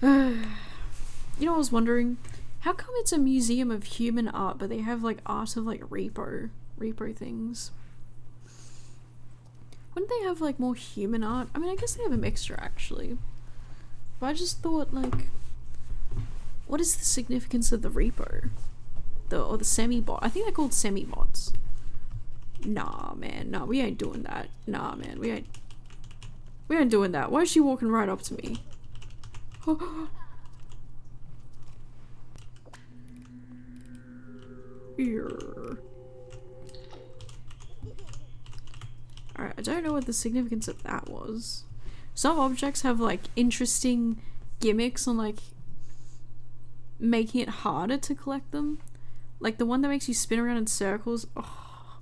You know, I was wondering, how come it's a museum of human art, but they have like art of like repo things? Wouldn't they have like more human art? I mean, I guess they have a mixture actually. But I just thought, like, what is the significance of the repo? Or the semi-bot? I think they're called semi-bots. Nah, man, nah, we ain't doing that. Nah, man, we ain't doing that. Why is she walking right up to me? Here. Alright, I don't know what the significance of that was. Some objects have like interesting gimmicks on like making it harder to collect them. Like the one that makes you spin around in circles. Oh,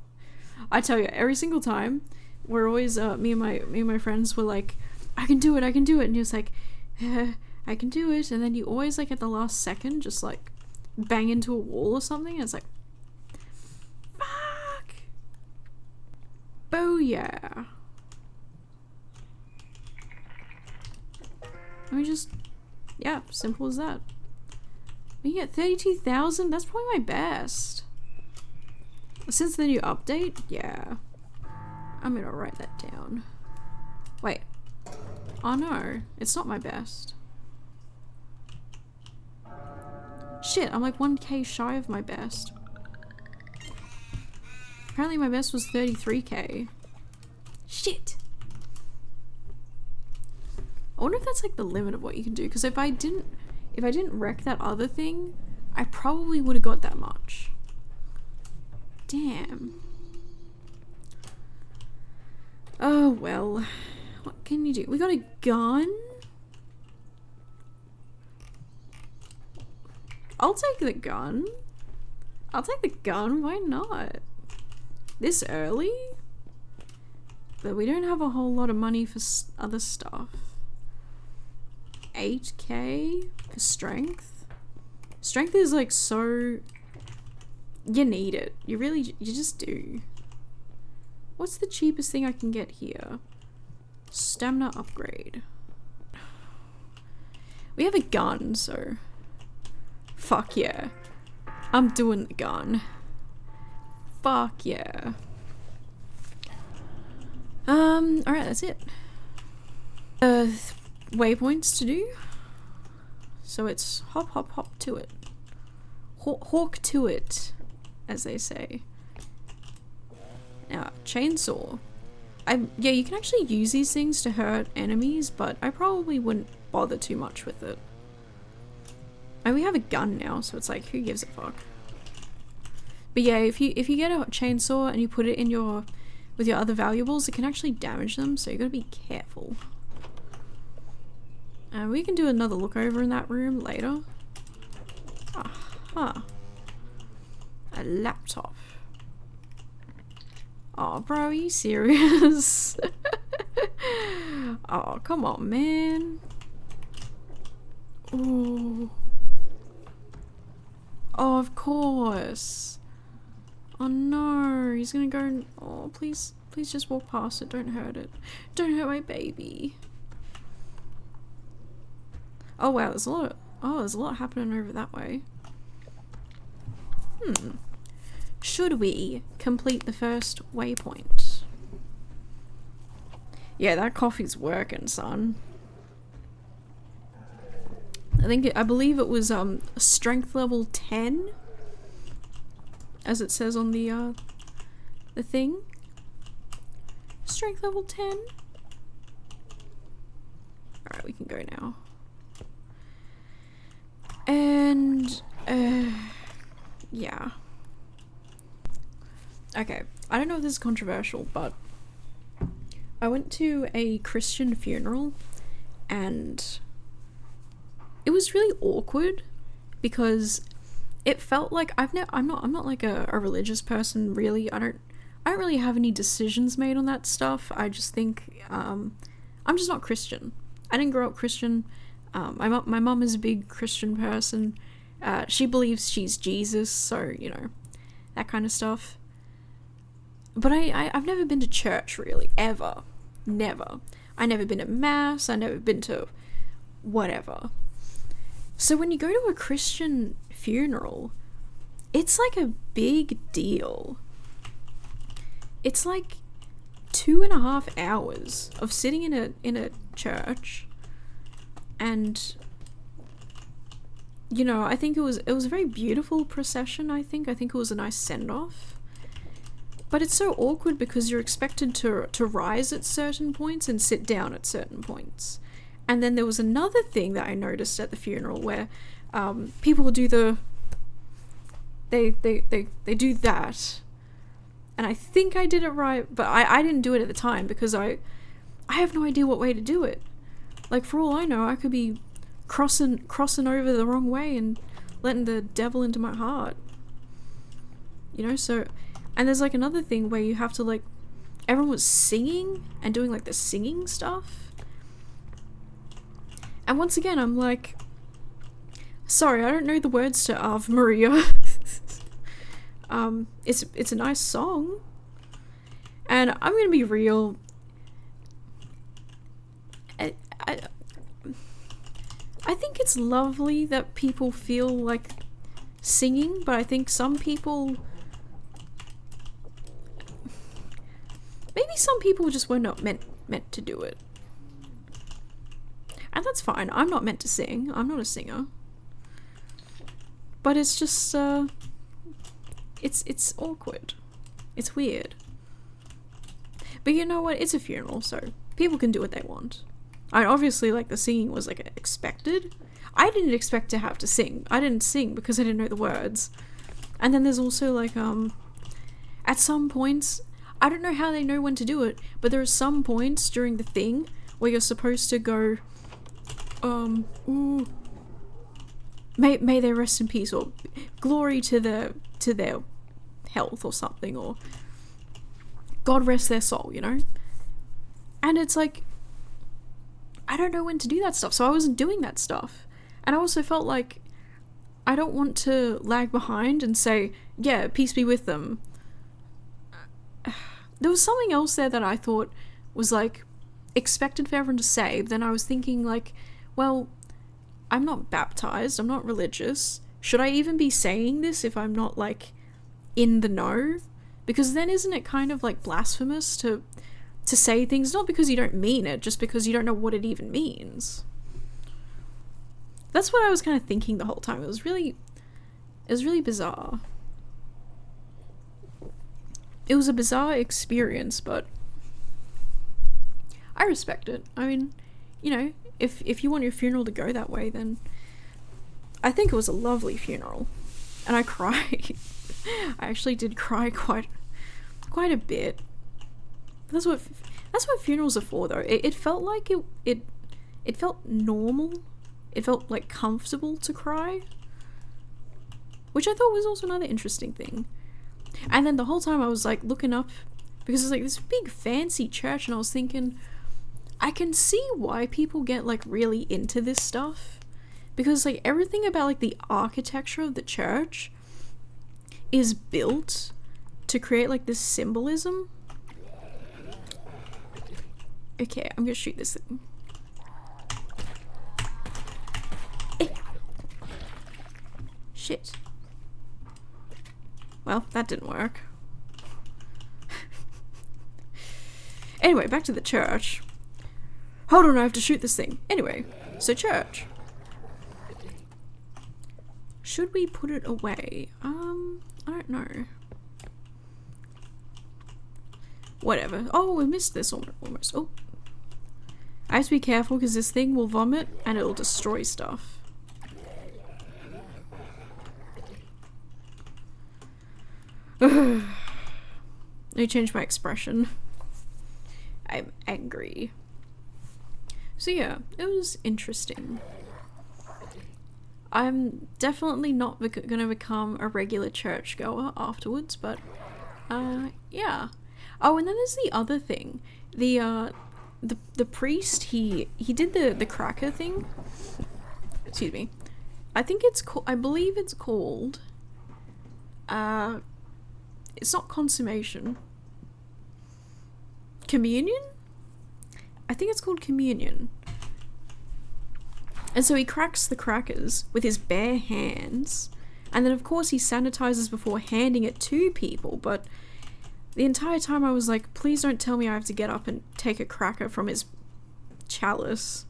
I tell you, every single time we're always me and my friends were like, I can do it, and he was like, I can do it, and then you always like at the last second just like bang into a wall or something, and it's like, fuck. Booyah. I mean, just, yeah, simple as that. We get 32,000? That's probably my best. Since the new update? Yeah. I'm gonna write that down. Wait. Oh no, it's not my best. Shit, I'm like 1k shy of my best. Apparently my best was 33k. Shit! I wonder if that's like the limit of what you can do, because if I didn't wreck that other thing, I probably would have got that much. Damn. Oh well. What can you do? We got a gun? I'll take the gun. I'll take the gun, why not? This early? But we don't have a whole lot of money for other stuff. 8k for strength. Strength is like so, you need it. You just do. What's the cheapest thing I can get here? Stamina upgrade. We have a gun, so fuck yeah. I'm doing the gun. Fuck yeah. Alright, that's it. Waypoints to do. So it's hop hop hop to it. Hawk to it, as they say. Now, chainsaw. Yeah, you can actually use these things to hurt enemies, but I probably wouldn't bother too much with it. And we have a gun now, so it's like, who gives a fuck? But yeah, if you get a chainsaw and you put it in with your other valuables, it can actually damage them, so you gotta be careful. We can do another look over in that room later. Aha. A laptop. Oh, bro, are you serious? Oh, come on, man. Ooh. Oh, of course. Oh no, he's gonna go and, oh, please just walk past it, don't hurt it. Don't hurt my baby. Oh wow, there's a lot happening over that way. Should we complete the first waypoint? Yeah, that coffee's working, son. I believe it was strength level 10, as it says on the thing. Strength level 10. Alright, we can go now. And yeah. Okay, I don't know if this is controversial, but I went to a Christian funeral and it was really awkward because it felt like I'm not like a religious person really. I don't really have any decisions made on that stuff. I just think I'm just not Christian. I didn't grow up Christian. My mum is a big Christian person. She believes she's Jesus, so you know, that kind of stuff. But I've never been to church really, ever. Never. I never been to mass, I never been to whatever. So when you go to a Christian funeral, it's like a big deal. It's like 2.5 hours of sitting in a church, and you know, I think it was a very beautiful procession. I think it was a nice send off, but it's so awkward because you're expected to rise at certain points and sit down at certain points. And then there was another thing that I noticed at the funeral where people do they do that. And I think I did it right, but I didn't do it at the time because I have no idea what way to do it. Like, for all I know, I could be crossing over the wrong way and letting the devil into my heart. You know, so... And there's, like, another thing where you have to, like... Everyone was singing and doing, like, the singing stuff. And once again, I'm like... Sorry, I don't know the words to Ave Maria. It's a nice song, and I'm gonna be real. I think it's lovely that people feel like singing, but I think some people, maybe some people just were not meant to do it, and that's fine. I'm not meant to sing. I'm not a singer, but it's just It's awkward. It's weird. But you know what? It's a funeral, so people can do what they want. I obviously, like, the singing was, like, expected. I didn't expect to have to sing. I didn't sing because I didn't know the words. And then there's also, like, at some points, I don't know how they know when to do it, but there are some points during the thing where you're supposed to go, ooh, may they rest in peace, or glory to their health or something, or God rest their soul, you know? And it's like, I don't know when to do that stuff, so I wasn't doing that stuff. And I also felt like I don't want to lag behind and say, yeah, peace be with them. There was something else there that I thought was, like, expected for everyone to say, but then I was thinking, like, well, I'm not baptized, I'm not religious. Should I even be saying this if I'm not, like, in the know? Because then isn't it kind of, like, blasphemous to say things not because you don't mean it, just because you don't know what it even means? That's what I was kind of thinking the whole time. It was really bizarre. It was a bizarre experience, but I respect it. I mean, you know, if you want your funeral to go that way, then I think it was a lovely funeral. And I cried. I actually did cry quite a bit. That's what funerals are for, though. It felt like it felt normal. It felt, like, comfortable to cry, which I thought was also another interesting thing. And then the whole time I was, like, looking up, because it's like this big fancy church, and I was thinking, I can see why people get, like, really into this stuff, because, like, everything about, like, the architecture of the church is built to create, like, this symbolism. Okay, I'm gonna shoot this thing. Shit. Well, that didn't work. Anyway, back to the church. Hold on, I have to shoot this thing. Anyway, so church. Should we put it away? I don't know. Whatever. Oh, we missed this almost. Oh. I have to be careful because this thing will vomit and it'll destroy stuff. Let me change my expression. I'm angry. So yeah, it was interesting. I'm definitely not gonna become a regular churchgoer afterwards, but yeah. Oh, and then there's the other thing. The priest, he did the cracker thing. Excuse me. I believe it's called it's not consummation. Communion? I think it's called communion. And so he cracks the crackers with his bare hands, and then of course he sanitizes before handing it to people, but the entire time I was like, please don't tell me I have to get up and take a cracker from his chalice.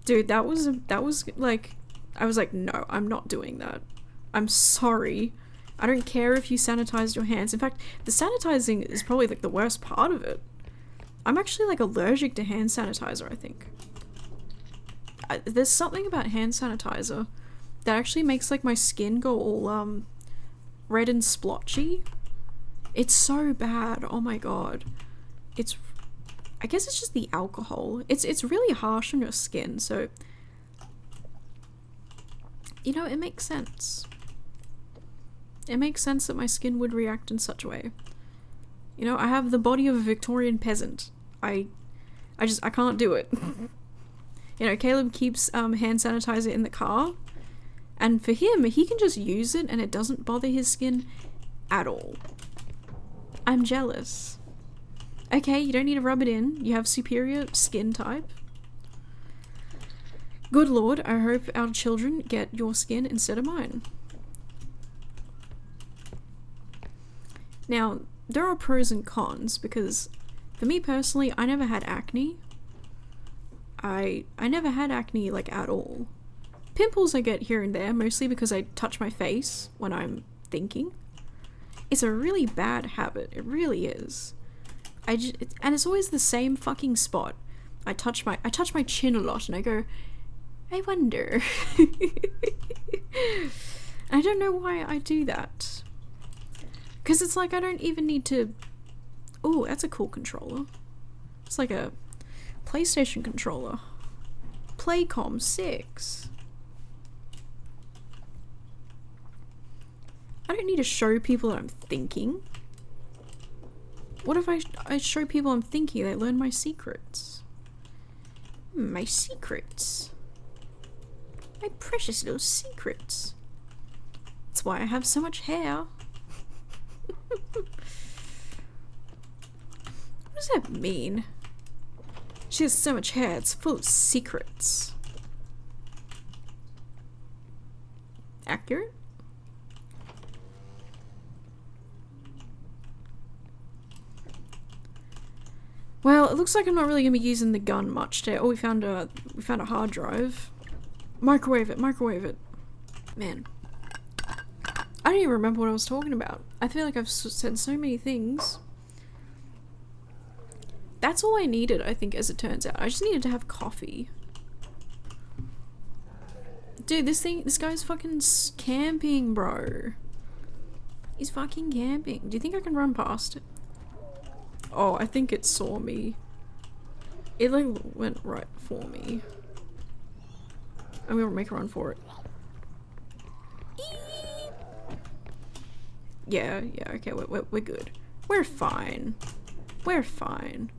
Dude, that was like, I was like, no, I'm not doing that. I'm sorry. I don't care if you sanitized your hands. In fact, the sanitizing is probably like the worst part of it. I'm actually like allergic to hand sanitizer, I think. There's something about hand sanitizer that actually makes like my skin go all red and splotchy. It's so bad. Oh my god. I guess it's just the alcohol. It's really harsh on your skin, so you know, it makes sense. It makes sense that my skin would react in such a way. You know, I have the body of a Victorian peasant. I can't do it. You know, Caleb keeps hand sanitizer in the car, and for him, he can just use it and it doesn't bother his skin at all. I'm jealous. Okay, you don't need to rub it in. You have superior skin type. Good lord, I hope our children get your skin instead of mine. Now, there are pros and cons, because for me personally, I never had acne. I never had acne, like, at all. Pimples I get here and there, mostly because I touch my face when I'm thinking. It's a really bad habit, it really is. And it's always the same fucking spot. I touch my chin a lot and I go, I wonder. I don't know why I do that. Because it's like I don't even need to... Ooh, that's a cool controller. It's like a PlayStation controller. Playcom 6. I don't need to show people that I'm thinking. What if I show people I'm thinking? They learn my secrets. My secrets. My precious little secrets. That's why I have so much hair. What does that mean? She has so much hair, it's full of secrets. Accurate? Well, it looks like I'm not really gonna be using the gun much today. Oh, we found a hard drive. Microwave it, microwave it. Man. I don't even remember what I was talking about. I feel like I've said so many things. That's all I needed, I think, as it turns out. I just needed to have coffee. Dude, this guy's fucking camping, bro. He's fucking camping. Do you think I can run past it? Oh, I think it saw me. It like went right for me. I'm gonna make a run for it. Yeah, okay, we're good. We're fine. We're fine.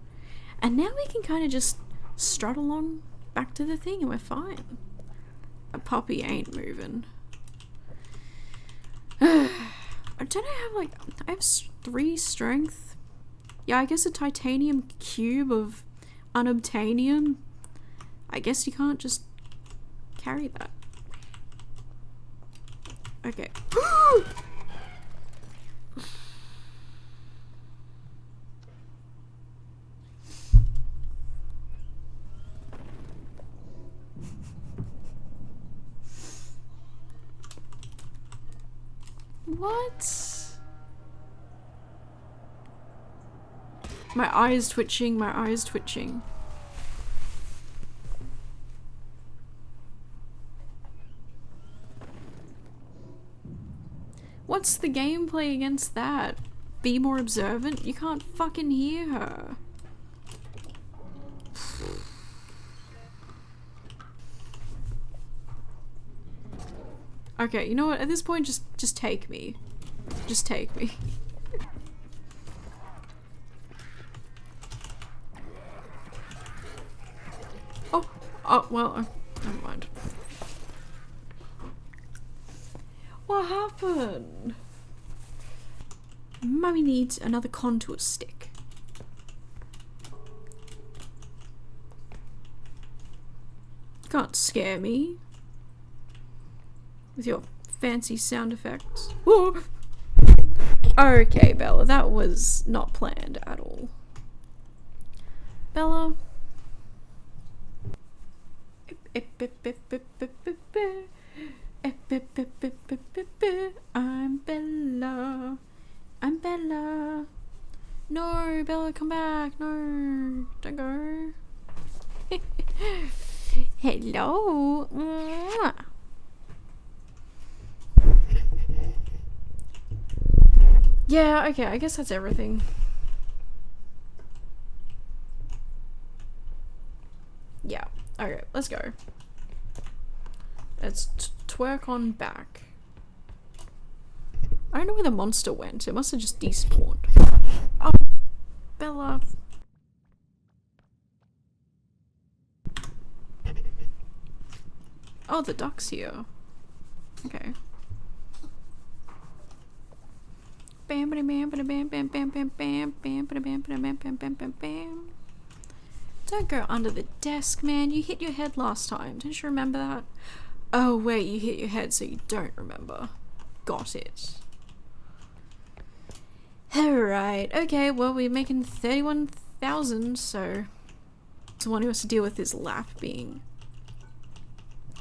And now we can kind of just strut along back to the thing and we're fine. A puppy ain't moving. Don't I have like... I have 3 strength? Yeah, I guess a titanium cube of unobtainium. I guess you can't just carry that. Okay. What? My eyes twitching, my eyes twitching. What's the gameplay against that? Be more observant? You can't fucking hear her. Okay, you know what? At this point, just take me. Just take me. Oh, well, never mind. What happened? Mummy needs another contour stick. can't scare me with your fancy sound effects. Whoa. Okay, Bella, that was not planned at all. Bella. I'm Bella. I'm Bella. No, Bella, come back. No, don't go. Hello. Mwah. Yeah, okay, I guess that's everything. Yeah, okay, let's go. Let's twerk on back. I don't know where the monster went. It must have just despawned. Oh, Bella. Oh, the duck's here. Okay. Bam bam bam bam bam bam bam bam bam bam bam bam bam bam bam bam bam. Don't go under the desk, man. You hit your head last time. Don't you remember that? Oh wait, you hit your head so you don't remember. Got it. Alright, okay, well we're making 31,000, so the one who has to deal with his lap being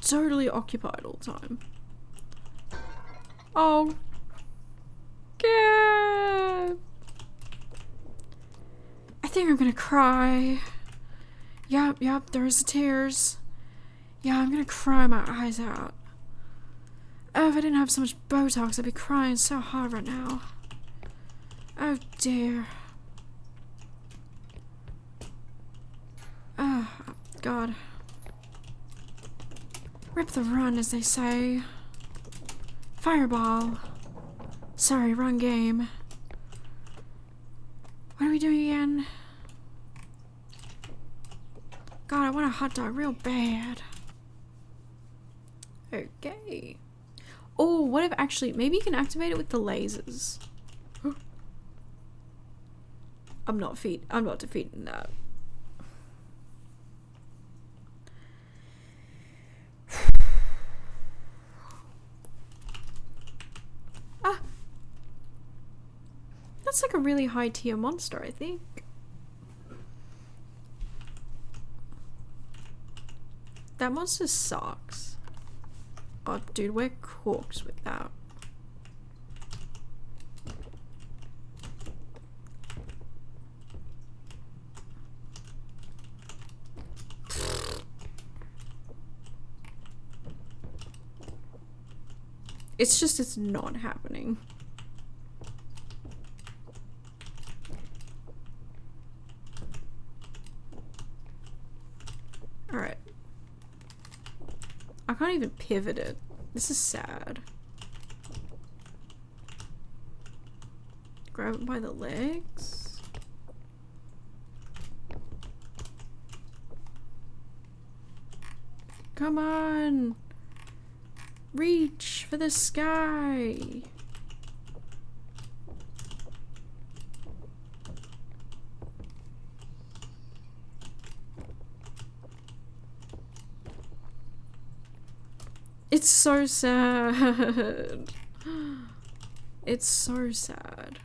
totally occupied all the time. Oh. Yeah. I think I'm gonna cry. Yep, there's the tears. Yeah, I'm gonna cry my eyes out. Oh, if I didn't have so much Botox, I'd be crying so hard right now. Oh dear. Oh, God. Rip the run, as they say. Fireball. Sorry, wrong game. What are we doing again? God, I want a hot dog real bad. Okay. Oh, what if actually, maybe you can activate it with the lasers. I'm not defeating that. Ah. That's like a really high tier monster, I think. That monster sucks. Oh, dude, we're cooked with that. It's not happening. Alright. I can't even pivot it. This is sad. Grab it by the legs. Come on! Reach for the sky! It's so sad. It's so sad.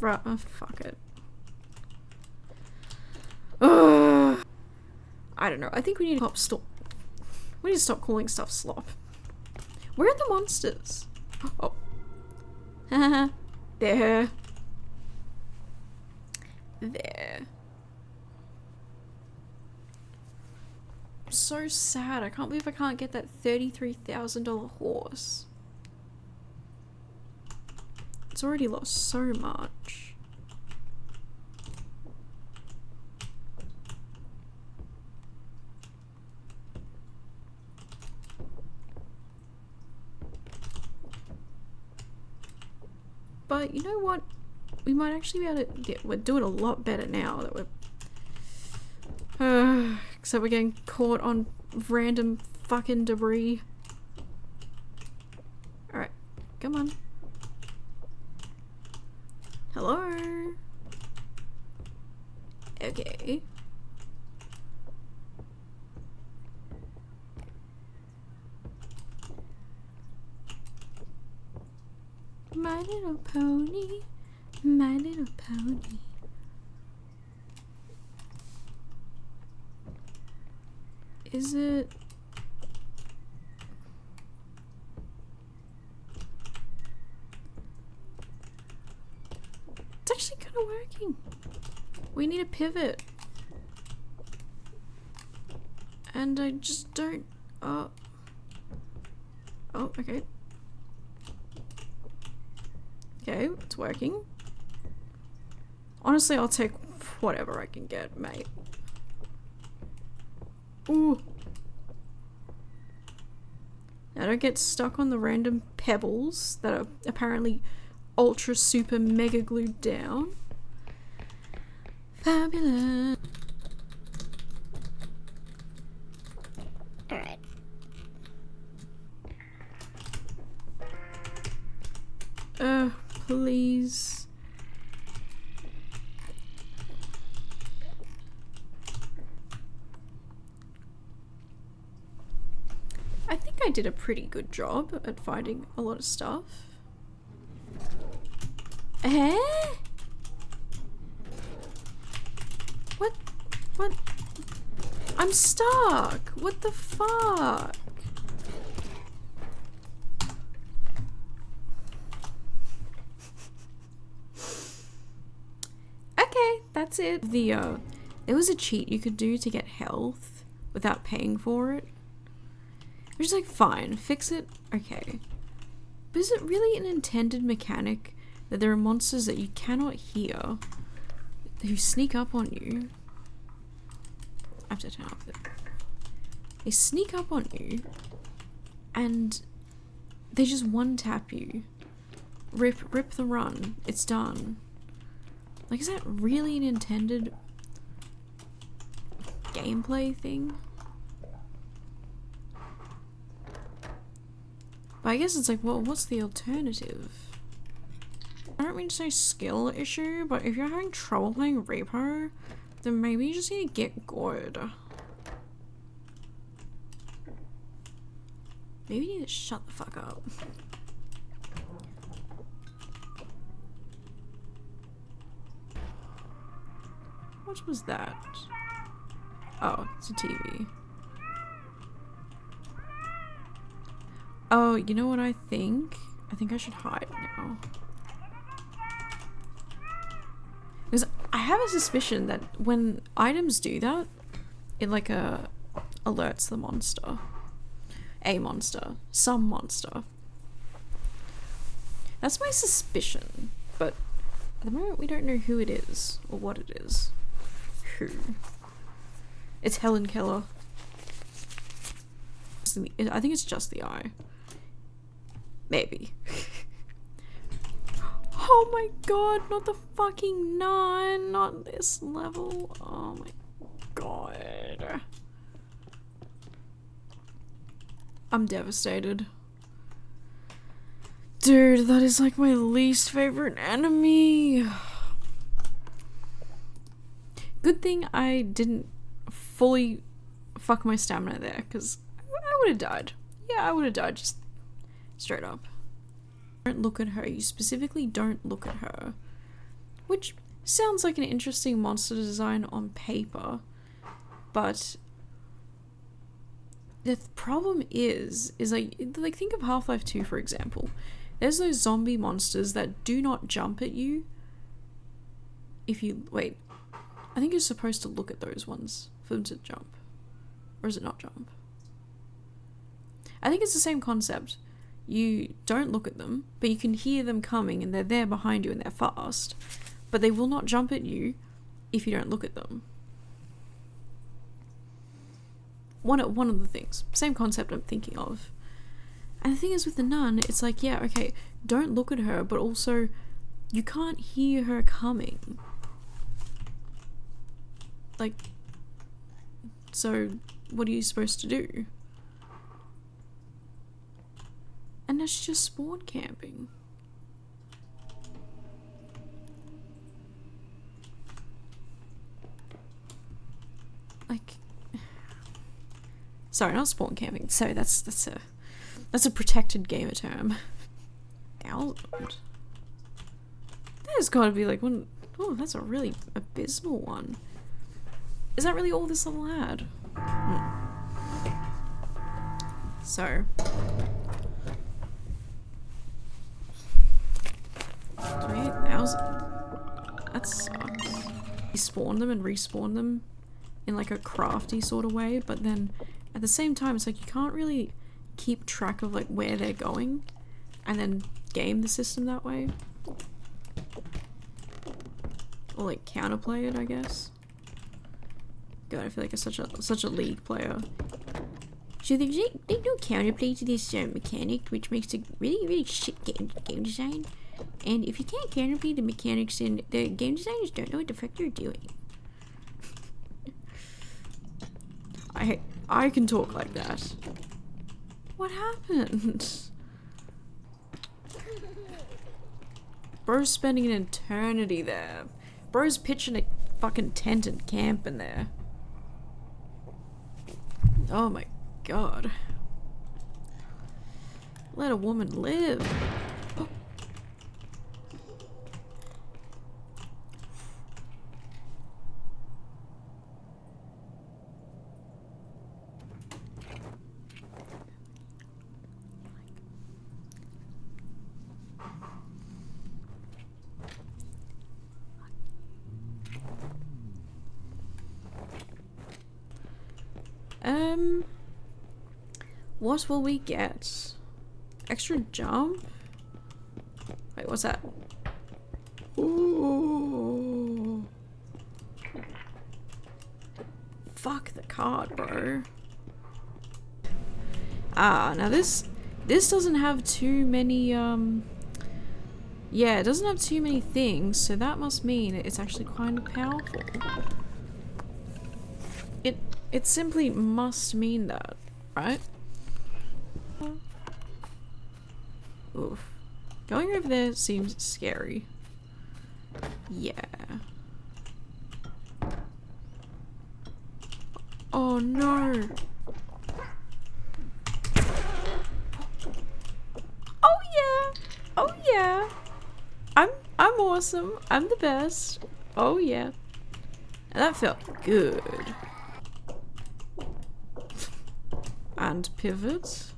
Right, oh, fuck it. Ugh. I don't know. I think we need to stop. We need to stop calling stuff slop. Where are the monsters? Oh. There. There. I'm so sad. I can't believe I can't get that $33,000 horse. It's already lost so much. But you know what? We might actually be able to get, we're doing a lot better now that we're except we're getting caught on random fucking debris. Alright, come on. Hello? Okay. My Little Pony, My Little Pony. Is it? It's actually kind of working. We need a pivot. And I just don't... Oh, okay. Okay, it's working. Honestly, I'll take whatever I can get, mate. Ooh. Now don't get stuck on the random pebbles that are apparently ultra super mega glued down. Fabulous. Alright. Please. I think I did a pretty good job at finding a lot of stuff. Eh? What? What? I'm stuck. What the fuck? Okay, that's it. There was a cheat you could do to get health without paying for it. Which is like, fine, fix it, okay. But is it really an intended mechanic that there are monsters that you cannot hear who sneak up on you? I have to turn off it. They sneak up on you and they just one tap you. Rip the run. It's done. Like, is that really an intended gameplay thing? But I guess it's like, well, what's the alternative? I don't mean to say skill issue, but if you're having trouble playing R.E.P.O, then maybe you just need to get good. Maybe you need to shut the fuck up. What was that? Oh, it's a TV. Oh, you know what I think? I think I should hide now. Because I have a suspicion that when items do that, it like alerts the monster. A monster. Some monster. That's my suspicion. But at the moment we don't know who it is or what it is. Who? It's Helen Keller. I think it's just the eye. Maybe. Oh my god, not the fucking 9, not this level. Oh my god. I'm devastated. Dude, that is like my least favorite enemy. Good thing I didn't fully fuck my stamina there, because I would have died. Yeah, I would have died, just straight up. Don't look at her. You specifically don't look at her. Which sounds like an interesting monster design on paper, but the problem is like think of Half-Life 2 for example. There's those zombie monsters that do not jump at you if you wait. I think you're supposed to look at those ones for them to jump. Or is it not jump? I think it's the same concept. You don't look at them, but you can hear them coming and they're there behind you and they're fast. But they will not jump at you if you don't look at them. One of the things. Same concept I'm thinking of. And the thing is with the nun, it's like, yeah, okay, don't look at her, but also you can't hear her coming. Like, so what are you supposed to do? And that's just spawn camping. Like, sorry, not spawn camping. Sorry, that's a protected gamer term. 1000. has gotta be like one. Oh, that's a really abysmal one. Is that really all this level had? So. 28,000. That sucks. You spawn them and respawn them in like a crafty sort of way, but then at the same time it's like you can't really keep track of like where they're going and then game the system that way. Or like counterplay it, I guess. God, I feel like I'm such a League player. So there's no counterplay to this mechanic, which makes a really shit game design. And if you can't counterplay the mechanics, then the game designers don't know what the fuck they're doing. I can talk like that. What happened? Bro's spending an eternity there. Bro's pitching a fucking tent and camping there. Oh my god. Let a woman live. Oh. What will we get? Extra jump? Wait, what's that? Ooh. Fuck the card, bro. Ah, now this doesn't have too many, yeah, it doesn't have too many things, so that must mean it's actually kind of powerful. It simply must mean that, right? Oof. Going over there seems scary. Yeah. Oh no! Oh yeah! Oh yeah! I'm awesome. I'm the best. Oh yeah. That felt good. And pivot.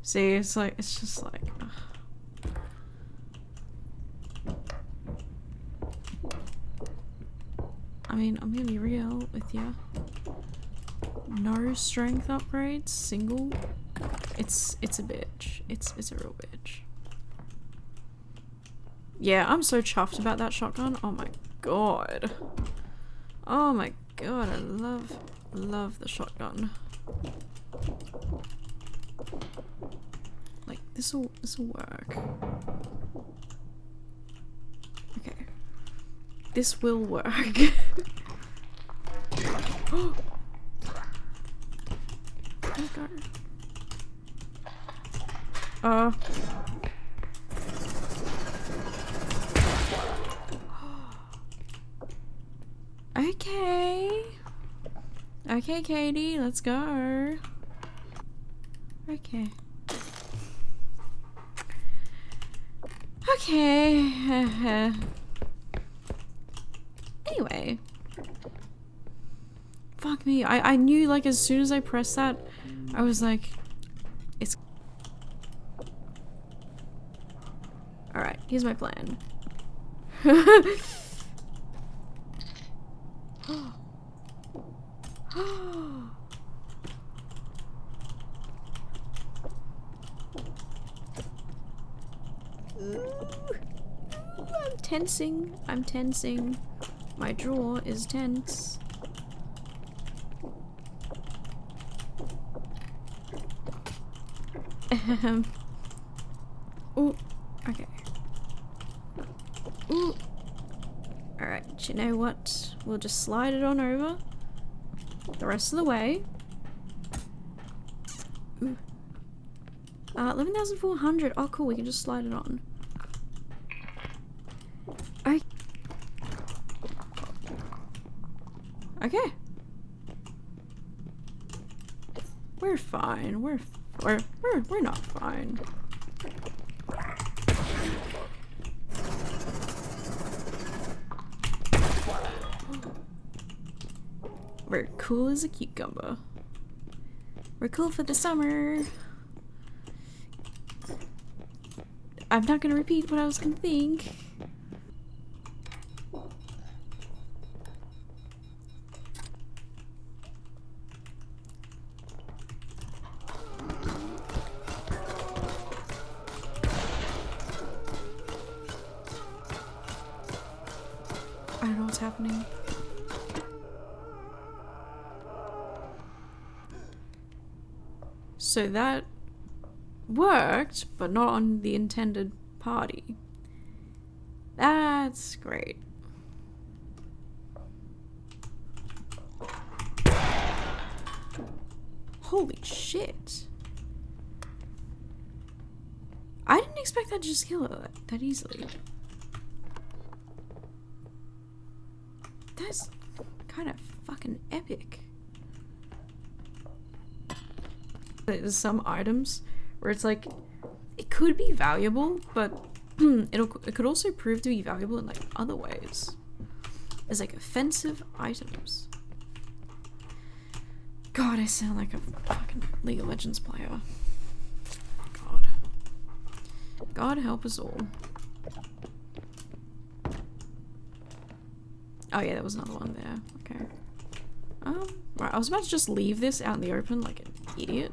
See, it's like, it's just like... I mean, I'm gonna be real with you. No strength upgrades, single. It's a bitch. It's a real bitch. Yeah, I'm so chuffed about that shotgun. Oh my god. Oh my god, I love the shotgun. Like, this'll work. Okay. This will work. Oh god. Okay. Okay, Katie, let's go. Okay. Okay. Anyway. Fuck me. I knew, like, as soon as I pressed that, I was like, it's... Alright, here's my plan. I'm tensing. I'm tensing. My jaw is tense. Ooh. Okay. Ooh. Alright, you know what? We'll just slide it on over. The rest of the way. Ooh. 11,400. Oh, cool. We can just slide it on. Okay. We're fine. We're not fine. We're cool as a cucumber. We're cool for the summer. I'm not gonna repeat what I was gonna think. I don't know what's happening. So that worked, but not on the intended party. That's great. Holy shit. I didn't expect that to just kill her that easily. That's kind of fucking epic. There's some items where it's like, it could be valuable, but it could also prove to be valuable in like other ways. As like offensive items. God, I sound like a fucking League of Legends player. God. God help us all. Oh yeah, there was another one there. Okay. Right, I was about to just leave this out in the open like an idiot.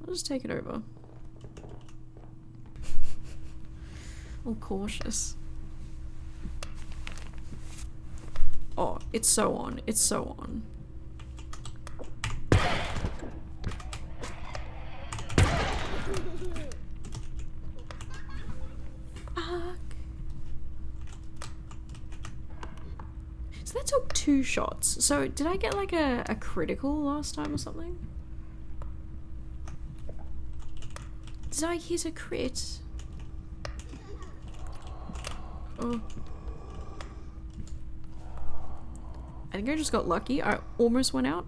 I'll just take it over. All cautious. Oh, it's so on. It's so on. Fuck. So that took 2 shots. So did I get like a critical last time or something? Did I hit a crit? Oh. I think I just got lucky. I almost went out.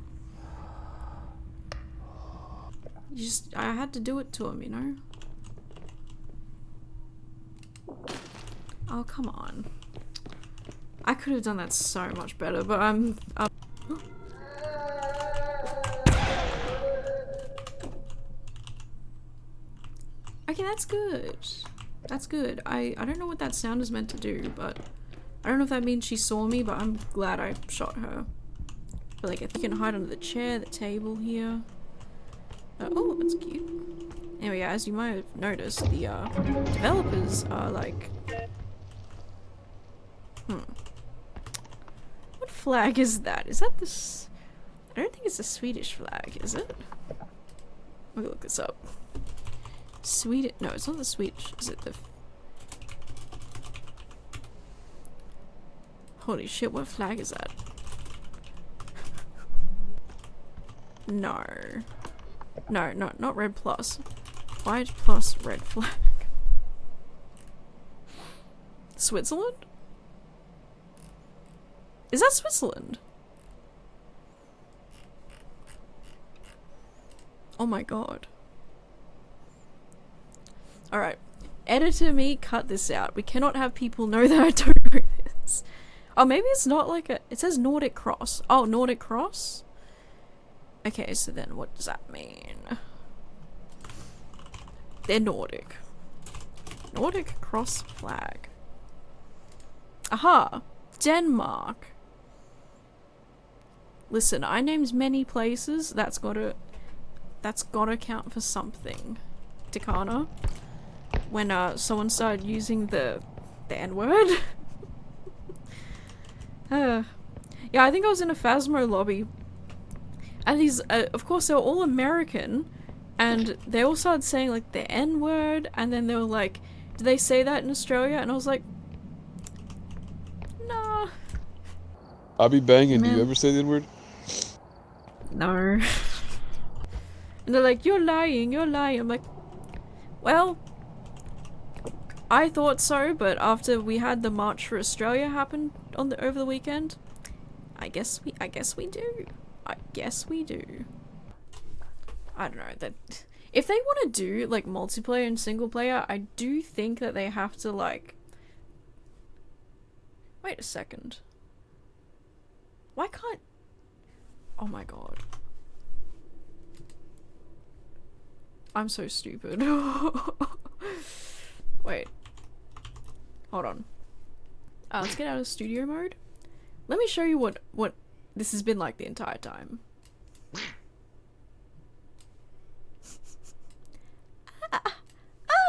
I had to do it to him, you know? Oh, come on. I could have done that so much better, but I'm okay, that's good. That's good. I don't know what that sound is meant to do, but I don't know if that means she saw me, but I'm glad I shot her. But like, if you can hide under the chair, the table here. Oh, that's cute. Anyway, as you might have noticed, the developers are like... What flag is that? Is that this? I don't think it's a Swedish flag, is it? Let me look this up. Swedish? No, it's not the Swedish. Is it the... Holy shit, what flag is that? No. No, not red plus. White plus red flag. Switzerland? Is that Switzerland? Oh my god. Alright. Editor me, cut this out. We cannot have people know that I don't know this. Oh, maybe it's not like a... It says Nordic Cross. Oh, Nordic Cross? Okay, so then what does that mean? They're Nordic. Nordic Cross flag. Aha! Denmark. Listen, I named many places. That's gotta count for something. Takana. When someone started using the N-word. Yeah, I think I was in a Phasmo lobby. And these, of course, they were all American. And they all started saying, like, the N-word. And then they were like, do they say that in Australia? And I was like, nah. I'll be banging. Do you ever say the N-word? No. And they're like, you're lying, you're lying. I'm like, well, I thought so, but after we had the March for Australia happen over the weekend, I guess we do. I guess we do. I don't know, that if they want to do like multiplayer and single player, I do think that they have to like, wait a second, why can't, oh my god, I'm so stupid. Wait, hold on, let's get out of studio mode. Let me show you what this has been like the entire time.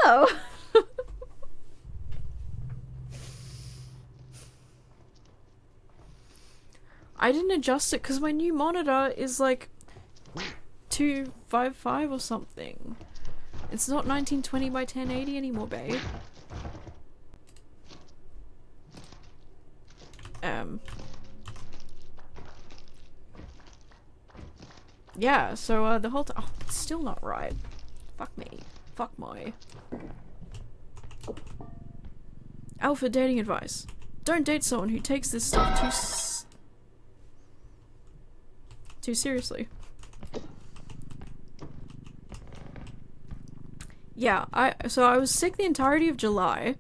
Oh! I didn't adjust it because my new monitor is like 255 or something. It's not 1920 by 1080 anymore, babe. Yeah, so the whole time, oh, it's still not right. Fuck me. Fuck my. Alpha dating advice. Don't date someone who takes this stuff too seriously. Yeah, so I was sick the entirety of July.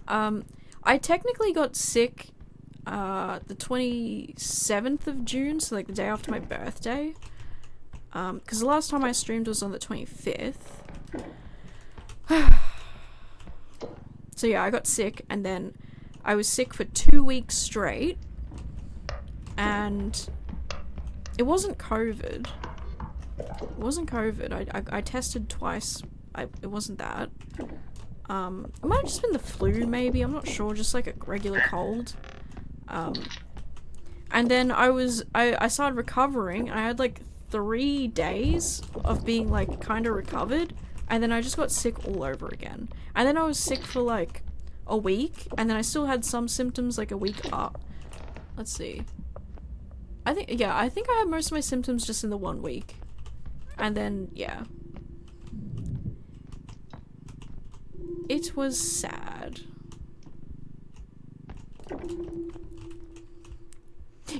I technically got sick the 27th of June, so like the day after my birthday. Because the last time I streamed was on the 25th. So yeah, I got sick, and then I was sick for 2 weeks straight, and it wasn't COVID. It wasn't COVID. I tested twice. It wasn't that. It might have just been the flu, maybe. I'm not sure. Just like a regular cold. And then I started recovering. I had like 3 days of being like kind of recovered, and then I just got sick all over again. And then I was sick for like a week, and then I still had some symptoms like a week up. Let's see. I think I had most of my symptoms just in the 1 week. And then, yeah. It was sad.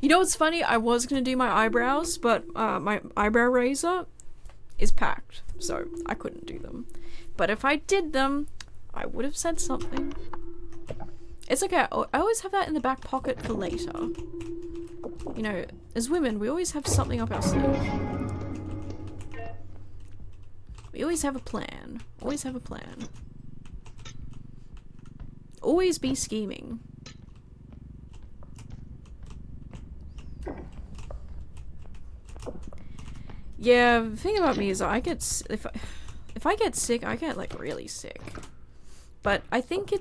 You know what's funny? I was gonna do my eyebrows, but my eyebrow razor is packed, so I couldn't do them. But if I did them, I would have said something. It's okay, I always have that in the back pocket for later. You know, as women, we always have something up our sleeve. We always have a plan. Always have a plan. Always be scheming. Yeah, the thing about me is if I get sick, I get like really sick. But I think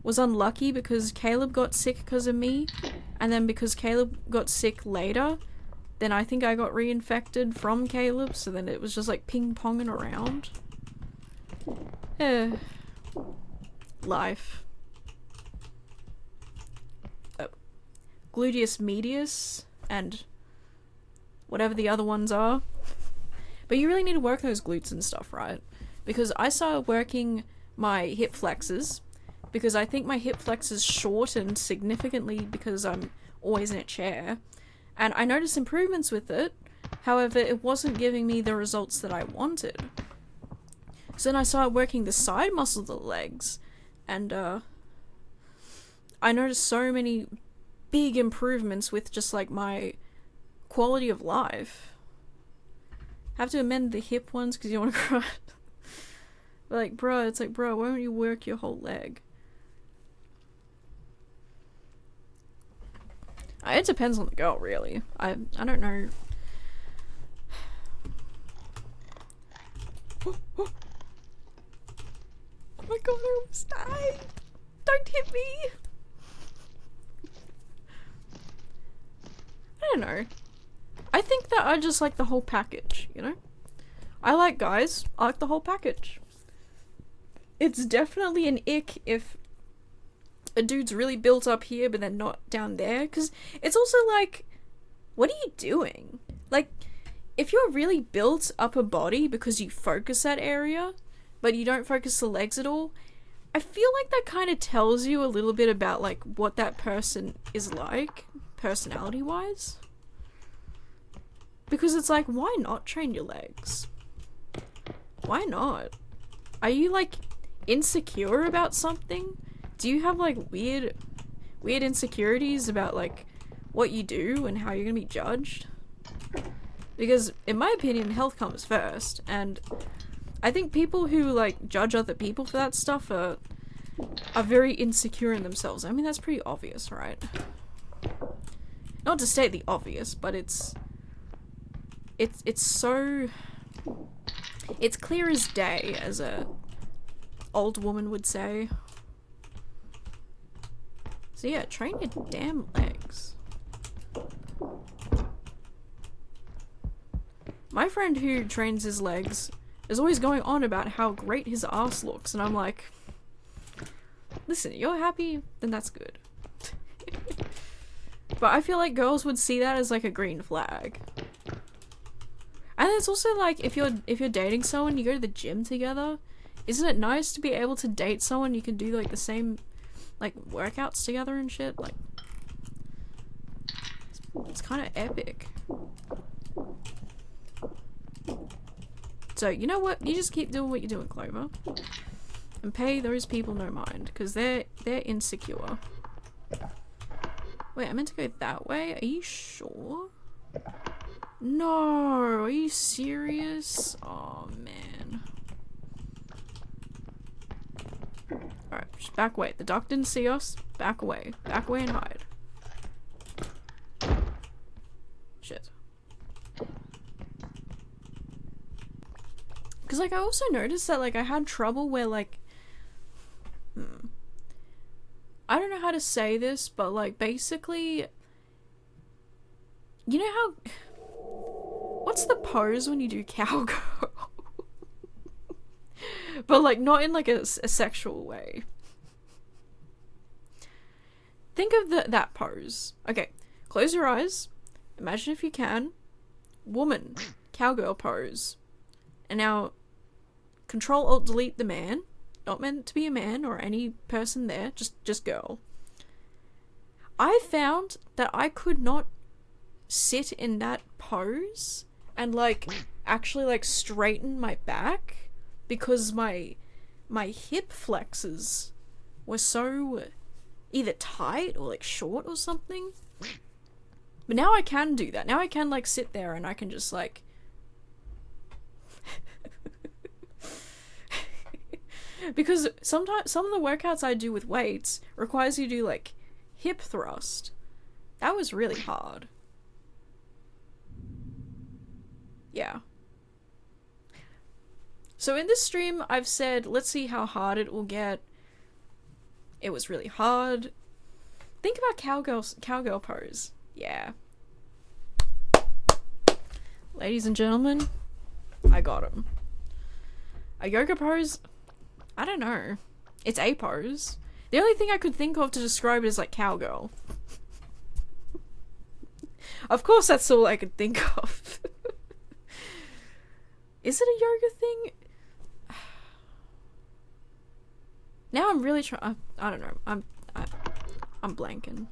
was unlucky because Caleb got sick because of me, and then because Caleb got sick later, then I think I got reinfected from Caleb, so then it was just like ping-ponging around. Life. Gluteus medius and whatever the other ones are. But you really need to work those glutes and stuff, right? Because I started working my hip flexors, because I think my hip flexors shortened significantly because I'm always in a chair, and I noticed improvements with it. However, it wasn't giving me the results that I wanted. So then I started working the side muscles of the legs, and I noticed so many big improvements with just like my quality of life. Have to amend the hip ones because you want to cry. But like, bro, it's like, bro, why don't you work your whole leg? It depends on the girl, really. I don't know. Oh my god, I almost died! Don't hit me! I don't know. I think that I just like the whole package, you know? I like guys. I like the whole package. It's definitely an ick if a dude's really built up here but then not down there, because it's also like, what are you doing? Like, if you're really built upper body because you focus that area but you don't focus the legs at all, I feel like that kind of tells you a little bit about like what that person is like personality wise. Because it's like, why not train your legs? Why not? Are you like insecure about something? Do you have like weird insecurities about like what you do and how you're gonna be judged? Because in my opinion, health comes first, and I think people who like judge other people for that stuff are very insecure in themselves. I mean, that's pretty obvious, right? Not to state the obvious, but it's so, it's clear as day, as a old woman would say. So yeah, train your damn legs. My friend who trains his legs is always going on about how great his ass looks, and I'm like, listen, you're happy, then that's good. But I feel like girls would see that as like a green flag. And it's also like, if you're dating someone, you go to the gym together, isn't it nice to be able to date someone you can do like the same like workouts together and shit? Like, it's kind of epic. So you know what, you just keep doing what you're doing, Clover, and pay those people no mind, because they're insecure. Wait, I meant to go that way? Are you sure? No, are you serious? Oh man. Alright, just back away. The duck didn't see us. Back away. Back away and hide. Shit. Because like I also noticed that like I had trouble where like I don't know how to say this, but like basically, you know how, what's the pose when you do cowgirl? But like not in like a sexual way. Think of that pose. Okay, close your eyes. Imagine if you can. Woman, cowgirl pose. And now Control Alt Delete the man. Not meant to be a man or any person there, just girl. I found that I could not sit in that pose and like actually like straighten my back because my hip flexors were so either tight or like short or something. But now I can do that. Now I can like sit there and I can just like because sometimes some of the workouts I do with weights requires you to do like hip thrust. That was really hard. Yeah. So in this stream I've said, let's see how hard it will get. It was really hard. Think about cowgirl pose. Yeah. Ladies and gentlemen, I got him. A yoga pose? I don't know. It's a pose. The only thing I could think of to describe it is like cowgirl. Of course that's all I could think of. Is it a yoga thing? Now I'm really trying. I don't know. I'm blanking.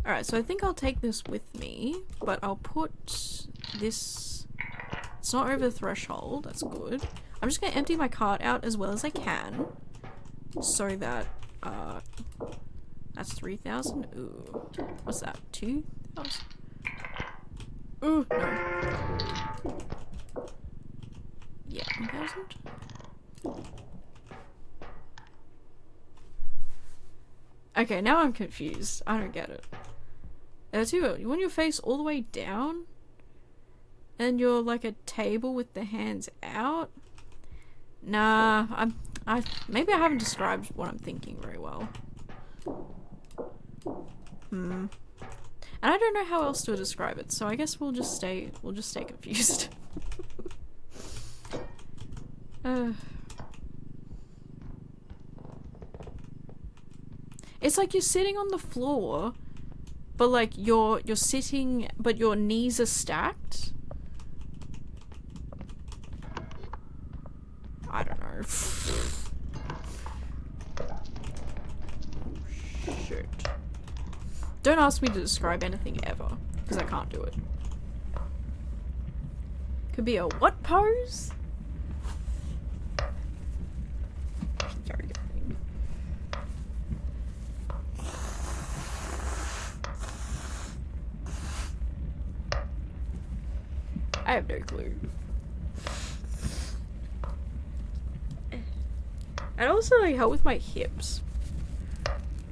Alright, so I think I'll take this with me, but I'll put this. It's not over the threshold, that's good. I'm just gonna empty my cart out as well as I can, so that, that's 3,000, ooh, what's that, 2,000? Ooh, no. Yeah, 1,000? Okay, now I'm confused, I don't get it. You want your face all the way down? And you're like a table with the hands out? Nah, maybe I haven't described what I'm thinking very well. And I don't know how else to describe it, so I guess we'll just stay confused. It's like you're sitting on the floor, but like you're sitting, but your knees are stacked. I don't know. Shit. Don't ask me to describe anything ever. because I can't do it. Could be a what pose? Sorry, going. I have no clue. And also like help with my hips.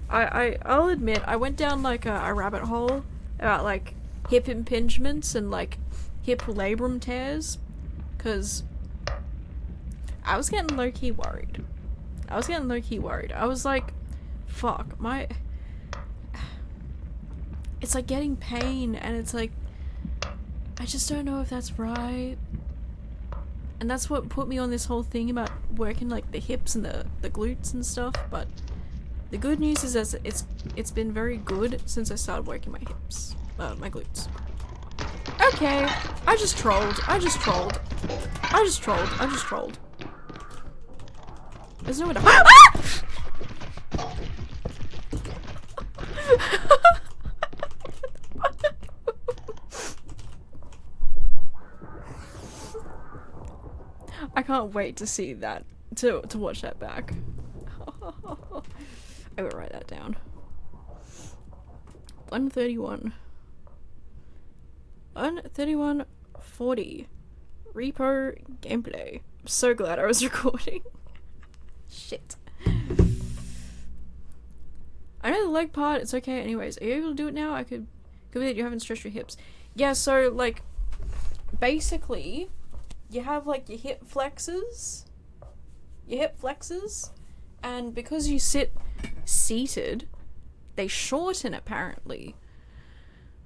I'll admit I went down like a rabbit hole about like hip impingements and like hip labrum tears, because I was getting low-key worried. I was like, fuck, it's like getting pain, and it's like, I just don't know if that's right. And that's what put me on this whole thing about working like the hips and the glutes and stuff, but the good news is that it's been very good since I started working my hips. My glutes. Okay, I just trolled. There's nowhere to- ah! I can't wait to see that, to watch that back. I will write that down. 131. 131:40. Repo gameplay. I'm so glad I was recording. Shit. I know the leg part, it's okay anyways. Are you able to do it now? Could be that you haven't stretched your hips. Yeah, so like basically you have like your hip flexors, and because you sit seated, they shorten apparently.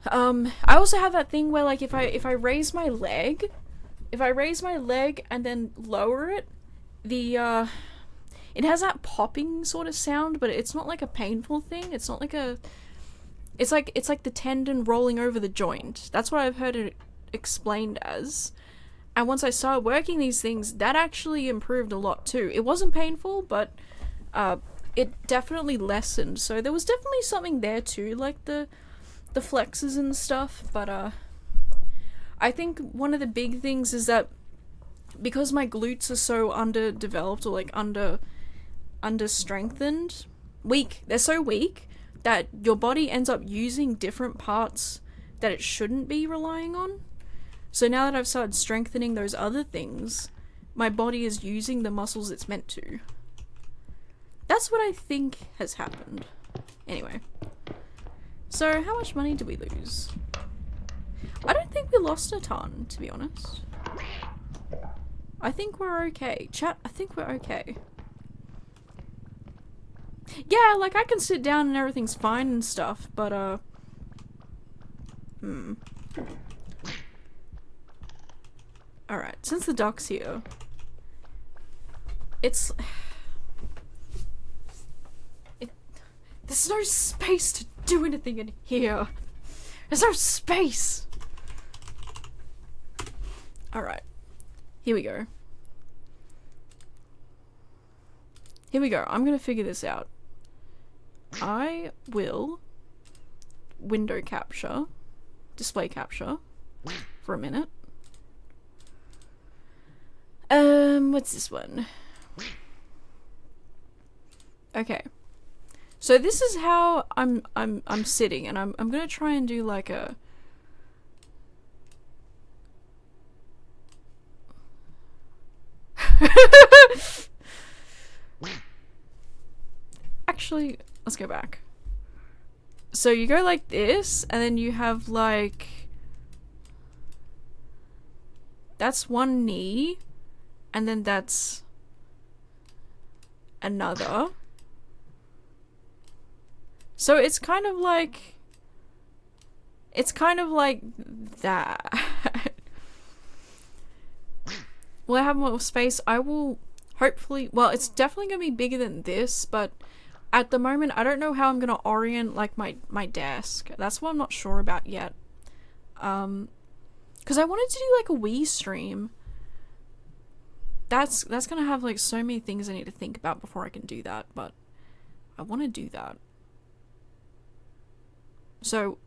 I also have that thing where like if I raise my leg and then lower it, it has that popping sort of sound, but it's not like a painful thing. It's not like it's like the tendon rolling over the joint. That's what I've heard it explained as. And once I started working these things, that actually improved a lot too. It wasn't painful, but it definitely lessened. So there was definitely something there too, like the flexes and stuff. But I think one of the big things is that because my glutes are so underdeveloped, or like under strengthened, they're so weak that your body ends up using different parts that it shouldn't be relying on. So now that I've started strengthening those other things, my body is using the muscles it's meant to. That's what I think has happened. Anyway. So, how much money did we lose? I don't think we lost a ton, to be honest. I think we're okay. Chat, I think we're okay. Yeah, like, I can sit down and everything's fine and stuff, but, Alright, since the dock's here, there's no space to do anything in here. There's no space! Alright, here we go. I'm gonna figure this out. I will window capture, display capture, for a minute. What's this one? Okay. So this is how I'm sitting, and I'm gonna try and do like a Actually, let's go back. So you go like this, and then you have like, that's one knee, and then that's another. So it's kind of like that. Will I have more space? I will hopefully, well, it's definitely gonna be bigger than this, but at the moment I don't know how I'm gonna orient like my desk. That's what I'm not sure about yet. Because I wanted to do like a Wii stream. That's gonna have like so many things I need to think about before I can do that, but I want to do that. So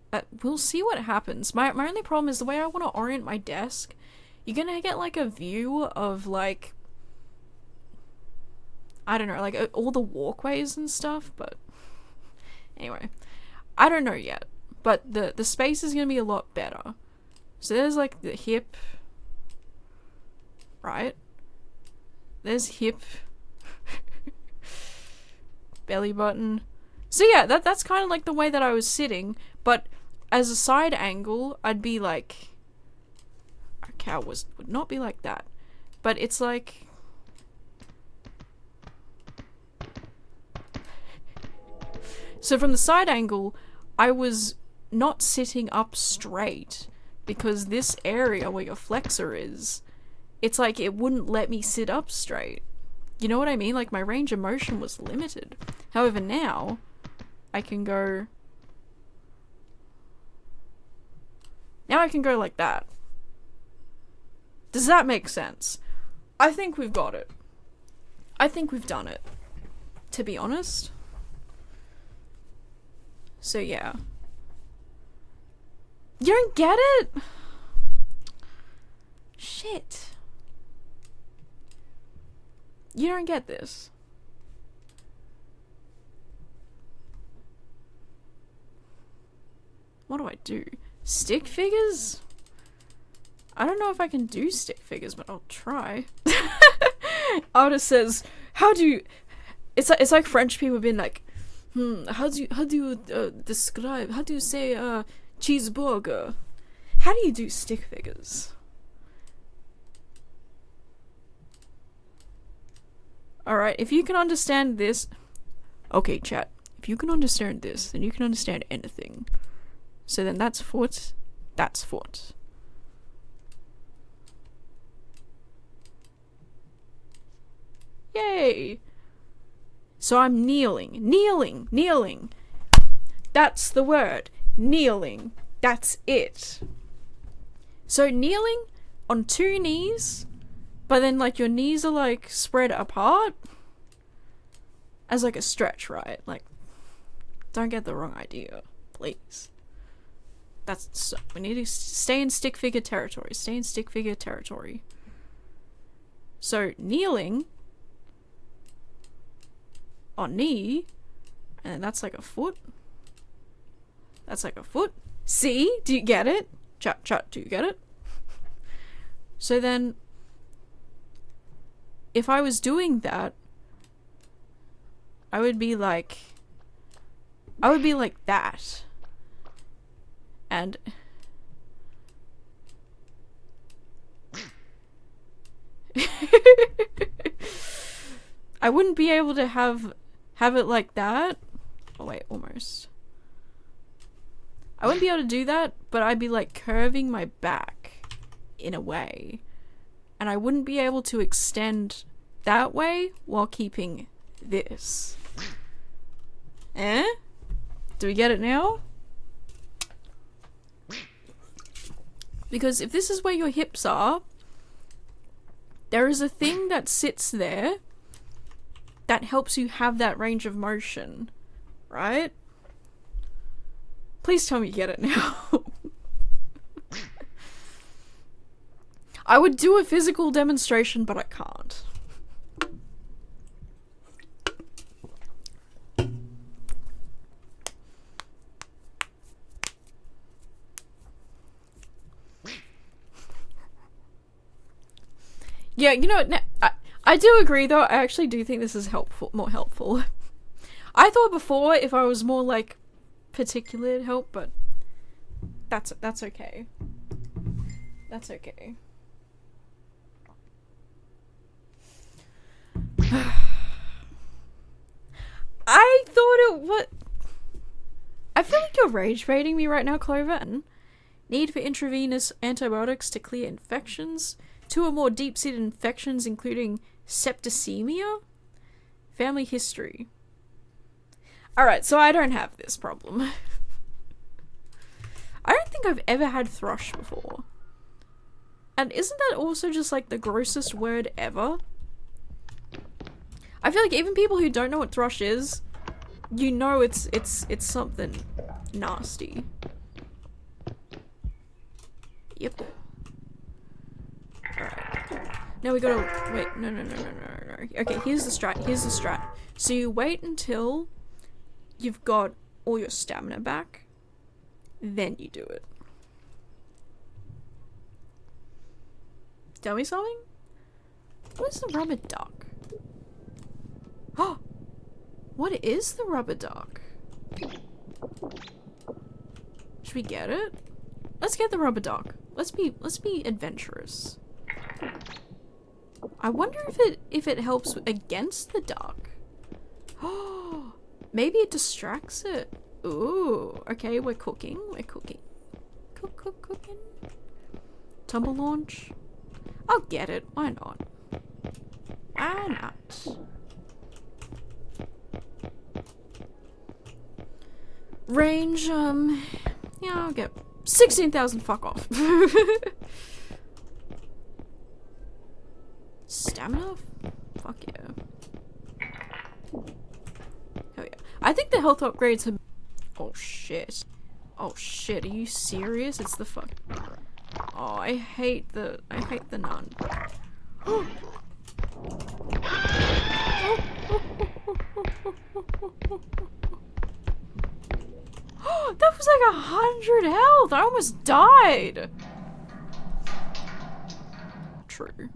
we'll see what happens. My only problem is the way I want to orient my desk. You're gonna get like a view of like, I don't know, like all the walkways and stuff, but anyway, I don't know yet, but the space is gonna be a lot better. So there's like the hip, right? There's hip, belly button. So yeah, that's kind of like the way that I was sitting, but as a side angle, I'd be like, a cow would not be like that, but it's like, so from the side angle, I was not sitting up straight because this area where your flexor is, it's like it wouldn't let me sit up straight. You know what I mean? Like my range of motion was limited. However, now I can go. Now I can go like that. Does that make sense? I think we've got it. I think we've done it. To be honest. So yeah. You don't get it? Shit. You don't get this. What do I do? Stick figures? I don't know if I can do stick figures, but I'll try. Artist says, how do you... It's like French people being like, how do you describe, how do you say cheeseburger? How do you do stick figures? Alright, if you can understand this... Okay, chat. If you can understand this, then you can understand anything. So then that's foot. That's foot. Yay! So I'm kneeling. Kneeling! Kneeling! That's the word. Kneeling. That's it. So kneeling on two knees, but then like your knees are like spread apart as like a stretch, right? Like, don't get the wrong idea, please. That's so, we need to stay in stick figure territory. Stay in stick figure territory. So kneeling on knee, and that's like a foot. That's like a foot. See? Do you get it? Chat, do you get it? So then, if I was doing that, I would be like that. And I wouldn't be able to have it like that. Oh wait, almost. I wouldn't be able to do that, but I'd be like curving my back in a way. And I wouldn't be able to extend that way while keeping this. Eh? Do we get it now? Because if this is where your hips are, there is a thing that sits there that helps you have that range of motion, right? Please tell me you get it now. I would do a physical demonstration, but I can't. Yeah, you know what? I do agree, though. I actually do think this is helpful, more helpful. I thought before if I was more like particular it'd help, but that's okay. That's okay. I thought it was. I feel like you're rage baiting me right now, Clover. Need for intravenous antibiotics to clear infections. 2 or more deep-seated infections, including septicemia. Family history. Alright, so I don't have this problem. I don't think I've ever had thrush before. And isn't that also just like the grossest word ever? I feel like even people who don't know what thrush is, you know it's something nasty. Yep. Alright. Now we gotta wait. No. Okay, here's the strat. So you wait until you've got all your stamina back, then you do it. Tell me something? What is the rubber duck? Oh! What is the rubber duck? Should we get it? Let's get the rubber duck. Let's be adventurous. I wonder if it helps against the duck. Oh, maybe it distracts it. Ooh, okay, we're cooking. Cooking. Tumble launch. I'll get it. Why not? Why not? Range, yeah, I'll get 16,000. Fuck off. Stamina? Fuck yeah. Oh yeah. I think the health upgrades have. Oh shit. Oh shit, are you serious? It's the fuck. Oh, I hate the nun. That was like 100 health! I almost died! True.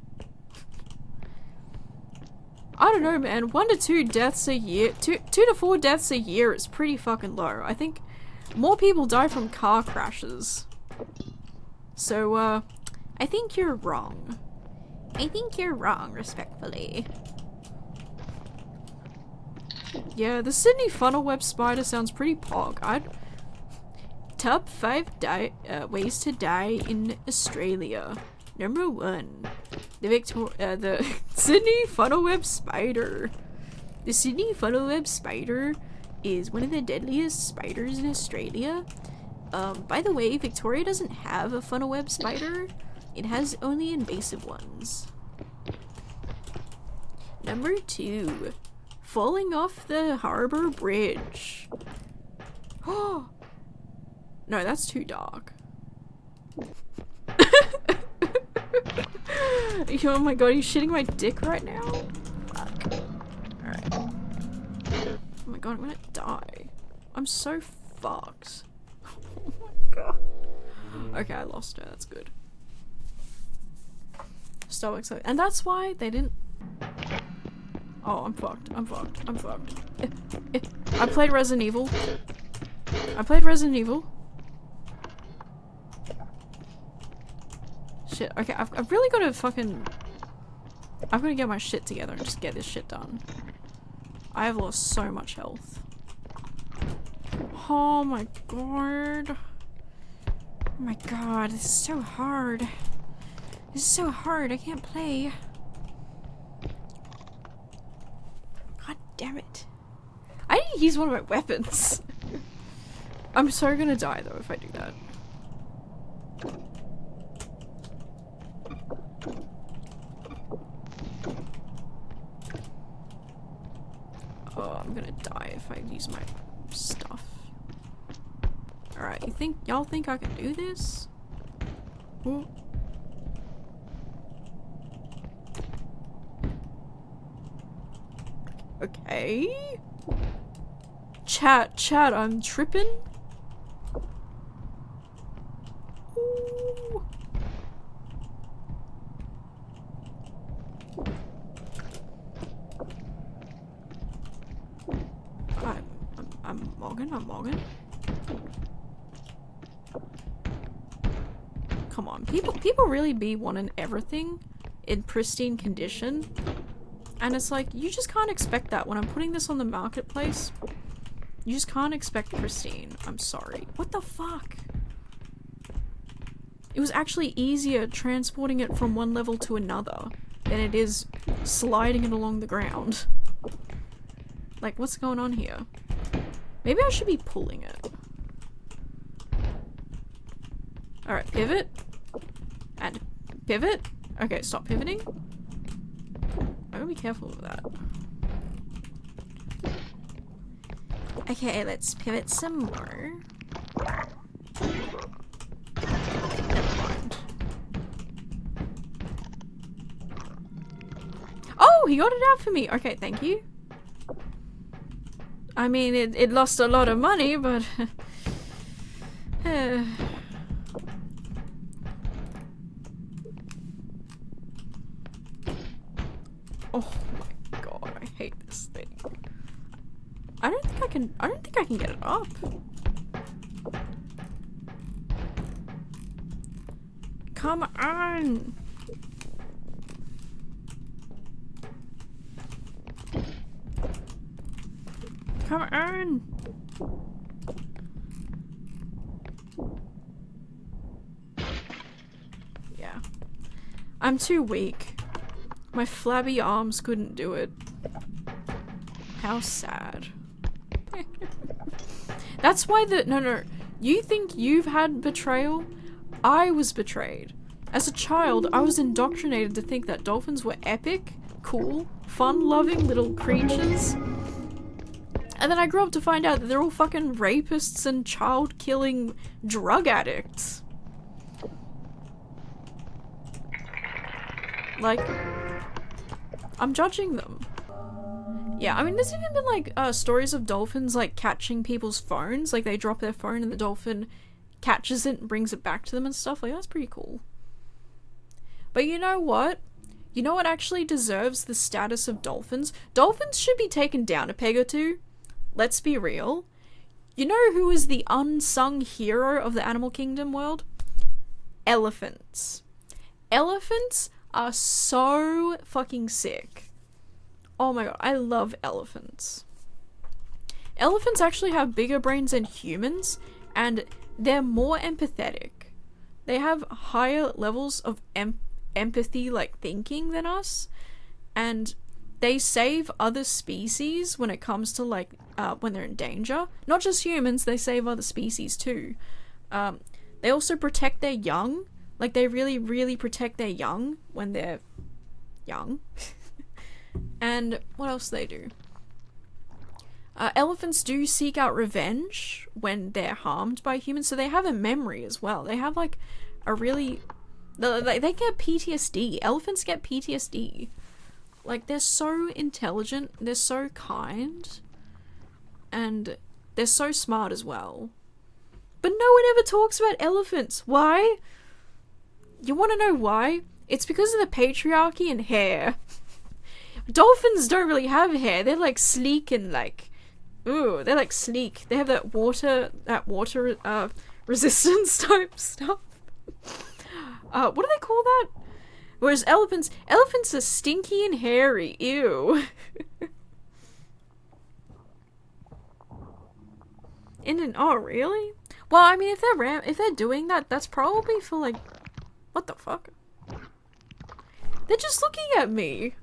I don't know, man. 1 to 2 deaths a year. 2 to 4 deaths a year is pretty fucking low. I think more people die from car crashes. So, I think you're wrong. I think you're wrong, respectfully. Yeah, the Sydney funnel web spider sounds pretty pog. Top 5 ways to die in Australia. Number 1. The Sydney funnel web spider. The Sydney funnel web spider is one of the deadliest spiders in Australia. By the way, Victoria doesn't have a funnel web spider. It has only invasive ones. Number 2. Falling off the harbour bridge. Oh! No, that's too dark. Oh my god, are you shitting my dick right now? Fuck. Alright. Oh my god, I'm gonna die. I'm so fucked. Oh my god. Okay, I lost her, that's good. Stop excited. And that's why they didn't. Oh, I'm fucked. I played Resident Evil. Shit, okay, I've really gotta fucking. I've gotta get my shit together and just get this shit done. I have lost so much health. Oh my god. Oh my god, this is so hard. This is so hard, I can't play. God damn it. I didn't use one of my weapons. I'm so gonna die though if I do that. Oh, I'm gonna die if I use my stuff. Alright, y'all think I can do this? Ooh. Okay. Chat, I'm tripping. Ooh. I'm mogging. Come on, people really be wanting everything in pristine condition. And it's like, you just can't expect that when I'm putting this on the marketplace. You just can't expect pristine. I'm sorry. What the fuck? It was actually easier transporting it from one level to another than it is sliding it along the ground. Like, what's going on here? Maybe I should be pulling it. Alright, pivot. And pivot. Okay, stop pivoting. I'm gonna be careful of that. Okay, let's pivot some more. Never mind. he got it out for me. Okay, thank you. I mean, it lost a lot of money, but... Oh my god, I hate this thing. I don't think I can get it up. Come on! Come on! Yeah. I'm too weak. My flabby arms couldn't do it. How sad. That's why no. You think you've had betrayal? I was betrayed. As a child, I was indoctrinated to think that dolphins were epic, cool, fun-loving little creatures. And then I grew up to find out that they're all fucking rapists and child-killing drug addicts. Like, I'm judging them. Yeah, I mean, there's even been, like, stories of dolphins, like, catching people's phones. Like, they drop their phone and the dolphin catches it and brings it back to them and stuff. Like, that's pretty cool. But you know what? You know what actually deserves the status of dolphins? Dolphins should be taken down a peg or two. Let's be real. You know who is the unsung hero of the animal kingdom world? Elephants. Elephants are so fucking sick. Oh my god, I love elephants. Elephants actually have bigger brains than humans, and they're more empathetic. They have higher levels of empathy, like thinking, than us, and they save other species when it comes to, like, when they're in danger. Not just humans, they save other species too. They also protect their young. Like, they really, really protect their young when they're young. And what else do they do? Elephants do seek out revenge when they're harmed by humans, so they have a memory as well. They have, like, a really... They get PTSD. Elephants get PTSD. Like, they're so intelligent, they're so kind, and they're so smart as well. But no one ever talks about elephants. Why? You want to know why? It's because of the patriarchy and hair. Dolphins don't really have hair. They're, like, sleek and, like... Ooh, they're, like, sleek. They have that water resistance type stuff. What do they call that? Whereas elephants are stinky and hairy. Ew. Oh, really? Well, I mean, if they're doing that, that's probably for, like... What the fuck? They're just looking at me.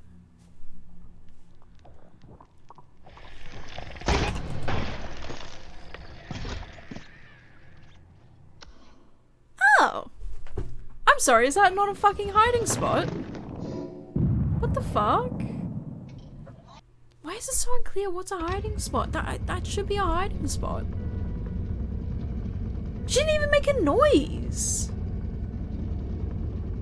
Oh. I'm sorry, is that not a fucking hiding spot? What the fuck? Why is it so unclear what's a hiding spot? That should be a hiding spot. She didn't even make a noise.